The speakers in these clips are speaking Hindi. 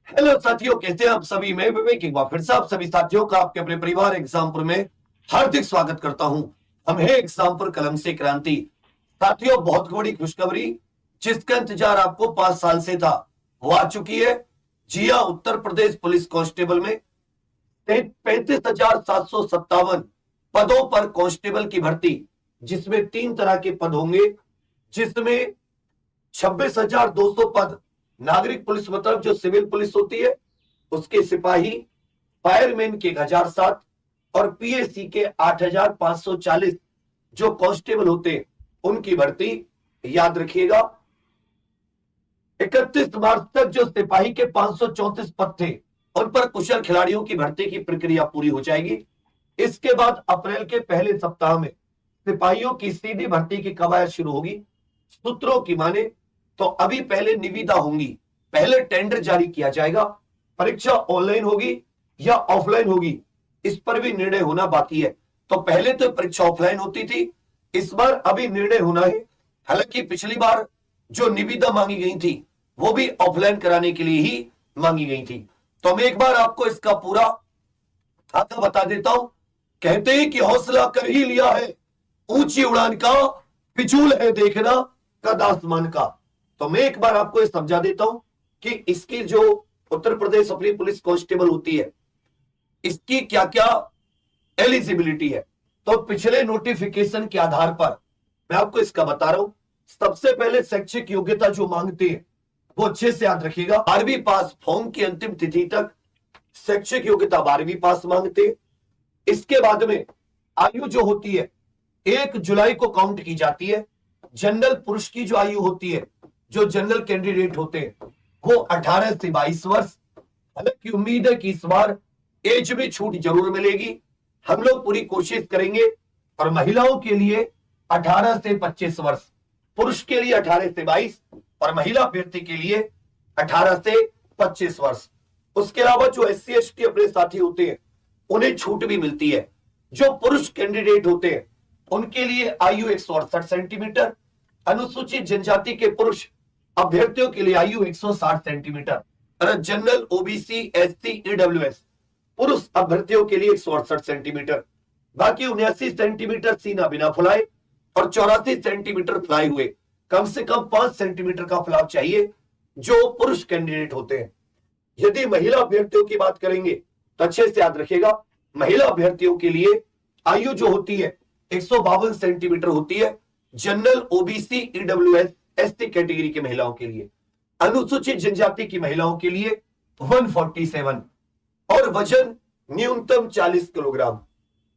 हेलो साथियों, कैसे हैं आप सभी। मैं विवेक एक बार फिर से आप सभी साथियों का आपके अपने परिवार एग्जामपुर में हार्दिक स्वागत करता हूं। हम है एग्जामपुर कलम से क्रांति। साथियों, बहुत बड़ी खुशखबरी जिसका इंतजार आपको 5 साल से था वो आ चुकी है। जी हां, उत्तर प्रदेश पुलिस कांस्टेबल में 35,757 पदों पर कांस्टेबल की भर्ती, जिसमें 3 तरह के पद होंगे। जिसमें 26,200 पद नागरिक पुलिस मतलब जो सिविल पुलिस होती है उसके सिपाही, फायरमैन के 1,007 और पीएससी के 8,540 जो कांस्टेबल होते हैं उनकी भर्ती। याद रखिएगा, 31 मार्च तक जो सिपाही के 534 पद थे उन पर कुशल खिलाड़ियों की भर्ती की प्रक्रिया पूरी हो जाएगी। इसके बाद अप्रैल के पहले सप्ताह में सिपाहियों की सीधी भर्ती की कवायद शुरू होगी। सूत्रों की माने तो अभी पहले निविदा होंगी, पहले टेंडर जारी किया जाएगा। परीक्षा ऑनलाइन होगी या ऑफलाइन होगी इस पर भी निर्णय होना बाकी है। तो पहले तो परीक्षा ऑफलाइन होती थी, इस बार अभी निर्णय होना है। हालांकि पिछली बार जो निविदा मांगी गई थी वो भी ऑफलाइन कराने के लिए ही मांगी गई थी। तो मैं एक बार आपको इसका पूरा खाता बता देता हूं। कहते हैं कि हौसला कर ही लिया है ऊंची उड़ान का, फिजूल है देखना कद आसमान का। तो मैं एक बार आपको यह समझा देता हूं कि इसकी जो उत्तर प्रदेश अपनी पुलिस कांस्टेबल होती है इसकी क्या क्या एलिजिबिलिटी है। तो पिछले नोटिफिकेशन के आधार पर मैं आपको इसका बता रहा हूं। सबसे पहले शैक्षिक योग्यता जो मांगते हैं वो अच्छे से याद रखिएगा। 12वीं पास, फॉर्म की अंतिम तिथि तक शैक्षिक योग्यता 12वीं पास मांगते हैं। इसके बाद में आयु जो होती है 1 जुलाई को काउंट की जाती है। जनरल पुरुष की जो आयु होती है, जो जनरल कैंडिडेट होते हैं वो 18 से 22 वर्ष। हालांकि उम्मीद है कि इस बार एज में छूट जरूर मिलेगी, हम लोग पूरी कोशिश करेंगे। और महिलाओं के लिए 18 से 25 वर्ष, पुरुष के लिए 18 से 22 और महिला अभ्यर्थी के लिए 18 से 25 वर्ष। उसके अलावा जो SC ST अपने साथी होते हैं उन्हें छूट भी मिलती है। जो पुरुष कैंडिडेट होते हैं उनके लिए आयु 168 सेंटीमीटर, अनुसूचित जनजाति के पुरुष अभ्यर्थियों के लिए आयु 160 centimetre, general OBC SC EWS पुरुष अभ्यर्थियों के लिए 168 सेंटीमीटर। बाकी 79 सेंटीमीटर सीना बिना फुलाए और 84 सेंटीमीटर फुलाए हुए, कम से कम 5 सेंटीमीटर का फुलाव चाहिए जो पुरुष कैंडिडेट होते हैं। यदि महिला अभ्यर्थियों की बात करेंगे तो अच्छे से याद रखिएगा, महिला अभ्यर्थियों के लिए आयु जो होती है 152 सेंटीमीटर होती है, general OBC EWS ST category की महिलाओं के लिए। अनुसूचित जनजाति की महिलाओं के लिए 147 और वजन न्यूनतम 40 किलोग्राम।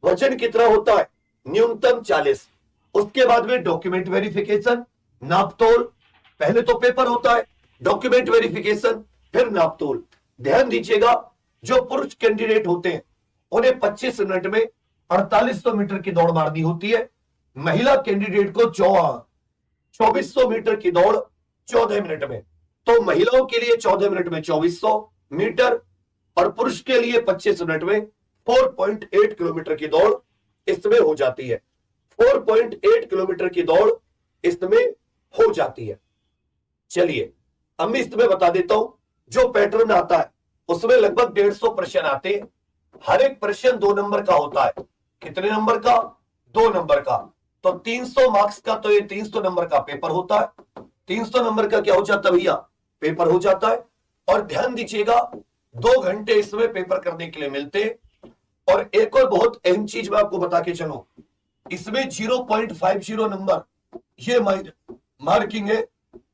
वजन कितना होता है? न्यूनतम 40। उसके बाद में डॉक्यूमेंट वेरिफिकेशन, नापतोल। पहले तो पेपर होता है, डॉक्यूमेंट वेरिफिकेशन, फिर नापतोल। ध्यान दीजिएगा, जो पुरुष कैंडिडेट होते हैं उन्हें 25 मिनट में 4800 मीटर की दौड़ मारनी होती है। महिला कैंडिडेट को 2400 मीटर की दौड़ 14 मिनट में। तो महिलाओं के लिए 14 मिनट में 2400 मीटर और पुरुष के लिए 25 मिनट में 4.8 किलोमीटर की दौड़ इसमें हो जाती है। 4.8 किलोमीटर की दौड़ इसमें हो जाती है। चलिए अब मैं इसमें बता देता हूं, जो पैटर्न आता है उसमें लगभग 150 प्रश्न आते हैं। हर एक प्रश्न 2 नंबर का होता है। कितने नंबर का? 2 नंबर का। तो 300 मार्क्स का तो ये 300 नंबर का पेपर होता है। 300 नंबर का क्या हो जाता है भैया? पेपर हो जाता है। और ध्यान दीजिएगा, 2 घंटे इसमें पेपर करने के लिए मिलते हैं। और एक और बहुत अहम चीज मैं आपको बता के चलूं, इसमें 0.50 नंबर ये मार्किंग है,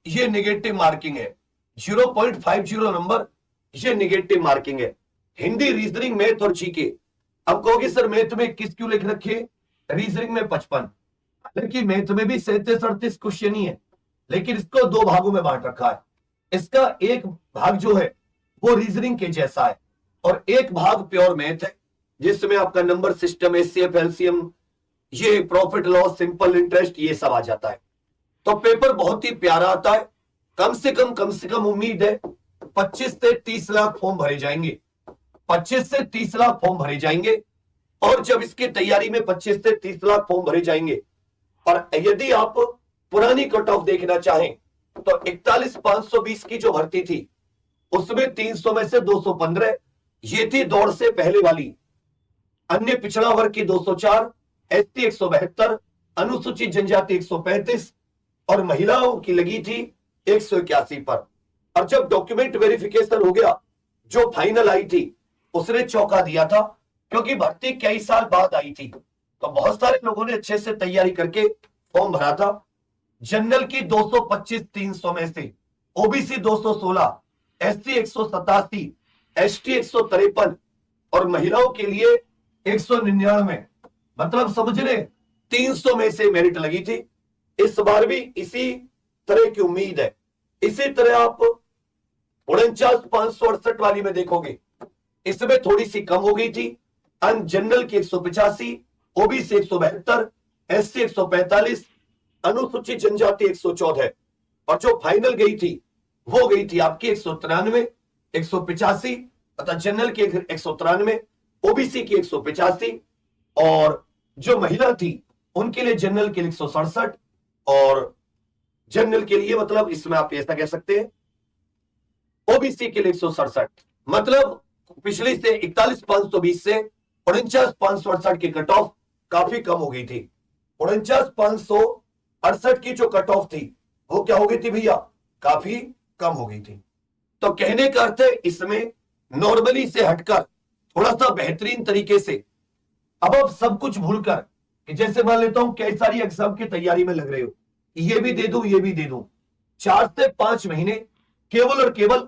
ये नेगेटिव मार्किंग है। 0.50 नंबर ये नेगेटिव मार्किंग है। हिंदी, रीजनिंग, मैथ और जीके। अब कहोगे सर मैथ में 21 क्यों लिख रखे, रीजनिंग में 55? हालांकि मैथ में भी 37-38 क्वेश्चन ही है, लेकिन इसको 2 भागों में बांट रखा है। इसका एक भाग जो है वो रीजनिंग के जैसा है और एक भाग प्योर मैथ है, जिसमें आपका नंबर सिस्टम, HCF, LCM, ये प्रॉफिट लॉस, सिंपल इंटरेस्ट, ये सब आ जाता है। तो पेपर बहुत ही प्यारा आता है। कम से कम उम्मीद है 25 से 30 लाख फॉर्म भरे जाएंगे। 25 से 30 लाख फॉर्म भरे जाएंगे। और जब इसकी तैयारी में 25 से 30 लाख फॉर्म भरे जाएंगे, और यदि आप पुरानी कट ऑफ देखना चाहें तो 41,520 की जो भर्ती थी उसमें 300 में से 215 ये थी दौड़ से पहले वाली। अन्य पिछड़ा वर्ग की 204, एसटी 172, अनुसूचित जनजाति 135 और महिलाओं की लगी थी 181 पर। और जब डॉक्यूमेंट वेरिफिकेशन हो गया, जो फाइनल आई थी उसने चौंका दिया था, क्योंकि भर्ती कई साल बाद आई थी, तो बहुत सारे लोगों ने अच्छे से तैयारी करके फॉर्म भरा था। जनरल की 225 300 में से, ओबीसी 216, एससी 187, एसटी 153 और महिलाओं के लिए 199, मतलब समझ रहे 300 में से मेरिट लगी थी। इस बार भी इसी तरह की उम्मीद है। इसी तरह आप 49,568 वाली में देखोगे, इसमें थोड़ी सी कम हो गई थी। अन जनरल की 185, ओबीसी 172, एससी 145, अनुसूचित जनजाति 114 और जो फाइनल गई थी वो गई थी आपकी 193, 185 तथा जनरल की 193, ओबीसी की 185 और जो महिला थी उनके लिए जनरल के लिए 167 और जनरल के लिए, मतलब इसमें आप ऐसा कह सकते हैं ओबीसी के लिए 167, मतलब पिछली से 41,520 से 49,568 की कट ऑफ काफी कम हो गई थी। 49,568 की जो कट ऑफ थी वो क्या हो गई थी भैया, काफी कम हो गई थी। तो कहने का अर्थ है इसमें नॉर्मली से हटकर थोड़ा सा बेहतरीन तरीके से अब आप सब कुछ भूलकर, कि जैसे मान लेता हूं कई सारी एग्जाम की तैयारी में लग रहे हो, ये भी दे दूं ये भी दे दूं, 4 से 5 महीने केवल और केवल